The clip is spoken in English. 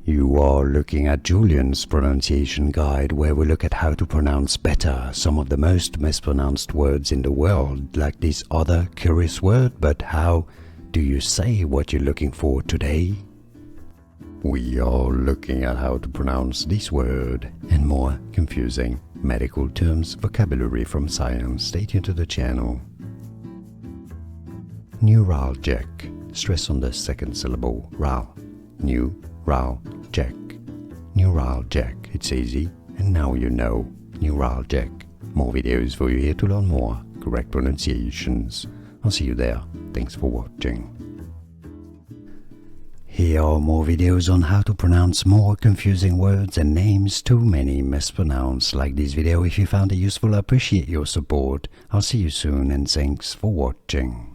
You are looking at Julian's pronunciation guide, where we look at how to pronounce better some of the most mispronounced words in the world, like this other curious word. But how do you say what you're looking for today? We are looking at how to pronounce this word and more confusing medical terms, vocabulary from science. Stay tuned to the channel. Neuralgic. Stress on the second syllable. Ral. Neuralgic. Neuralgic. It's easy, and now you know. Neuralgic. More videos for you here to learn more correct pronunciations. I'll see you there. Thanks for watching. Here are more videos on how to pronounce more confusing words and names too many mispronounced. Like this video if you found it useful. I appreciate your support. I'll see you soon, and thanks for watching.